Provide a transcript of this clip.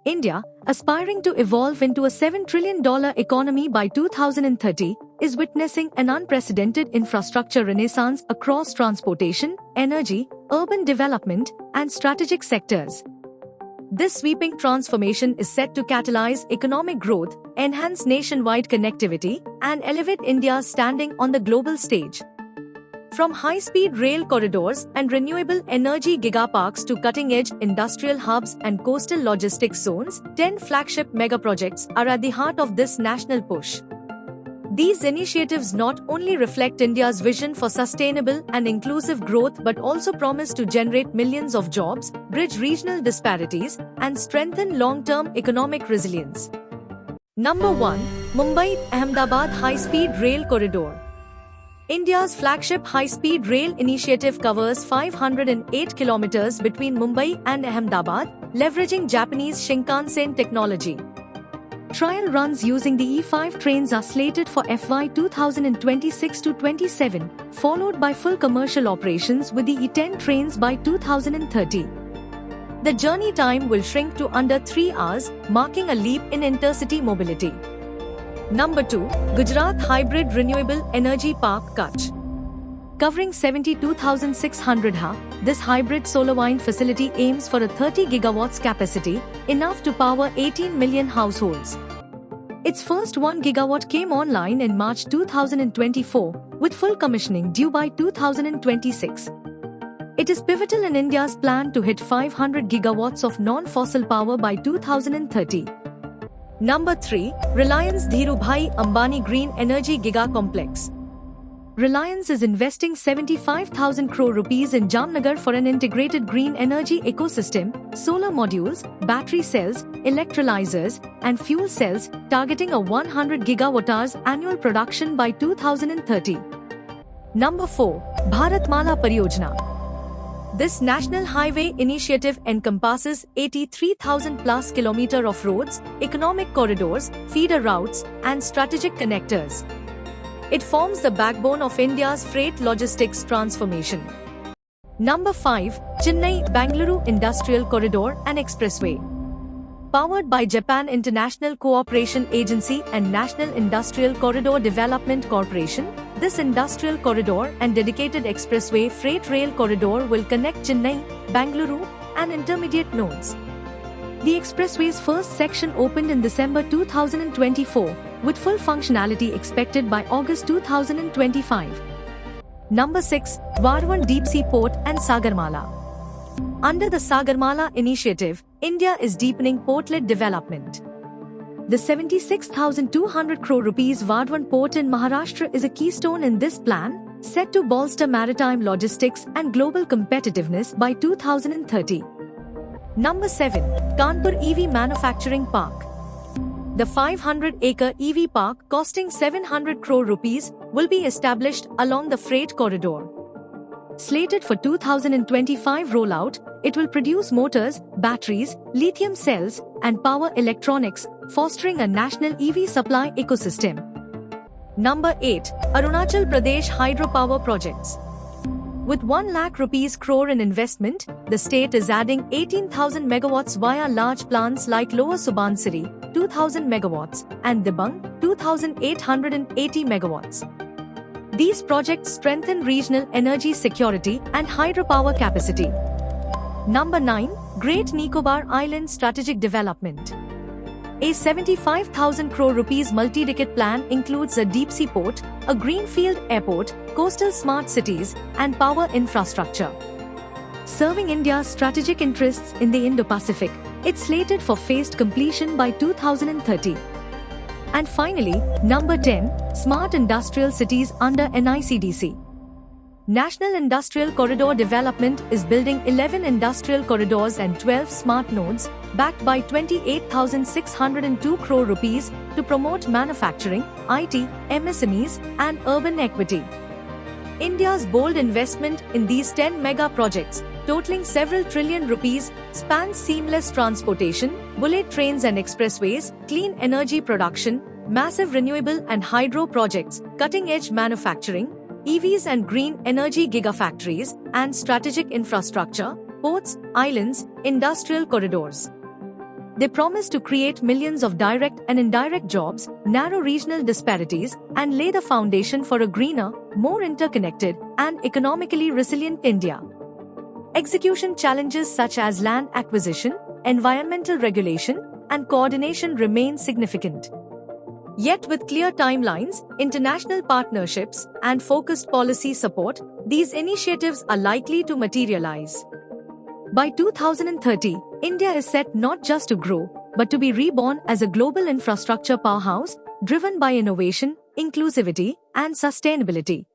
India, aspiring to evolve into a $7 trillion economy by 2030, is witnessing an unprecedented infrastructure renaissance across transportation, energy, urban development, and strategic sectors. This sweeping transformation is set to catalyze economic growth, enhance nationwide connectivity, and elevate India's standing on the global stage. From high-speed rail corridors and renewable energy gigaparks to cutting-edge industrial hubs and coastal logistics zones, 10 flagship megaprojects are at the heart of this national push. These initiatives not only reflect India's vision for sustainable and inclusive growth but also promise to generate millions of jobs, bridge regional disparities, and strengthen long-term economic resilience. Number 1. Mumbai-Ahmedabad High-Speed Rail Corridor. India's flagship high-speed rail initiative covers 508 kilometers between Mumbai and Ahmedabad, leveraging Japanese Shinkansen technology. Trial runs using the E5 trains are slated for FY 2026-27, followed by full commercial operations with the E10 trains by 2030. The journey time will shrink to under 3 hours, marking a leap in intercity mobility. Number 2. Gujarat Hybrid Renewable Energy Park Kutch. Covering 72,600 ha, this hybrid solar wind facility aims for a 30 gigawatts capacity, enough to power 18 million households. Its first 1 gigawatt came online in March 2024, with full commissioning due by 2026. It is pivotal in India's plan to hit 500 gigawatts of non-fossil power by 2030. Number 3. Reliance Dhirubhai Ambani Green Energy Giga Complex. Reliance is investing 75,000 crore rupees in Jamnagar for an integrated green energy ecosystem, solar modules, battery cells, electrolyzers, and fuel cells, targeting a 100 gigawatt-hours annual production by 2030. Number 4. Bharatmala Pariyojana. This national highway initiative encompasses 83,000 plus kilometers of roads, economic corridors, feeder routes, and strategic connectors. It forms the backbone of India's freight logistics transformation. Number 5. Chennai-Bangalore Industrial Corridor and Expressway. Powered by Japan International Cooperation Agency and National Industrial Corridor Development Corporation, this industrial corridor and dedicated expressway freight rail corridor will connect Chennai, Bangalore, and intermediate nodes. The expressway's first section opened in December 2024, with full functionality expected by August 2025. Number 6. Vadhavan Deep Sea Port and Sagarmala. Under the Sagarmala initiative, India is deepening port-led development. The 76,200 crore rupees Vadhavan port in Maharashtra is a keystone in this plan, set to bolster maritime logistics and global competitiveness by 2030. Number 7. Kanpur EV Manufacturing Park. The 500-acre EV park costing 700 crore rupees will be established along the freight corridor. Slated for 2025 rollout, it will produce motors, batteries, lithium cells, and power electronics, fostering a national EV supply ecosystem. Number 8. Arunachal Pradesh Hydropower Projects. With 1 lakh rupees crore in investment, the state is adding 18,000 megawatts via large plants like Lower Subansiri, 2,000 megawatts, and Dibang, 2,880 megawatts. These projects strengthen regional energy security and hydropower capacity. Number 9. Great Nicobar Island Strategic Development. A 75,000 crore rupees multi-decade plan includes a deep sea port, a greenfield airport, coastal smart cities, and power infrastructure. Serving India's strategic interests in the Indo-Pacific, it's slated for phased completion by 2030. And finally, number 10, Smart Industrial Cities under NICDC. National Industrial Corridor Development is building 11 industrial corridors and 12 smart nodes, backed by 28,602 crore rupees to promote manufacturing, IT, MSMEs, and urban equity. India's bold investment in these 10 mega projects, totaling several trillion rupees, spans seamless transportation, bullet trains and expressways, clean energy production, massive renewable and hydro projects, cutting-edge manufacturing, EVs and green energy gigafactories, and strategic infrastructure, ports, islands, industrial corridors. They promise to create millions of direct and indirect jobs, narrow regional disparities, and lay the foundation for a greener, more interconnected, and economically resilient India. Execution challenges such as land acquisition, environmental regulation, and coordination remain significant. Yet with clear timelines, international partnerships, and focused policy support, these initiatives are likely to materialize. By 2030, India is set not just to grow, but to be reborn as a global infrastructure powerhouse, driven by innovation, inclusivity, and sustainability.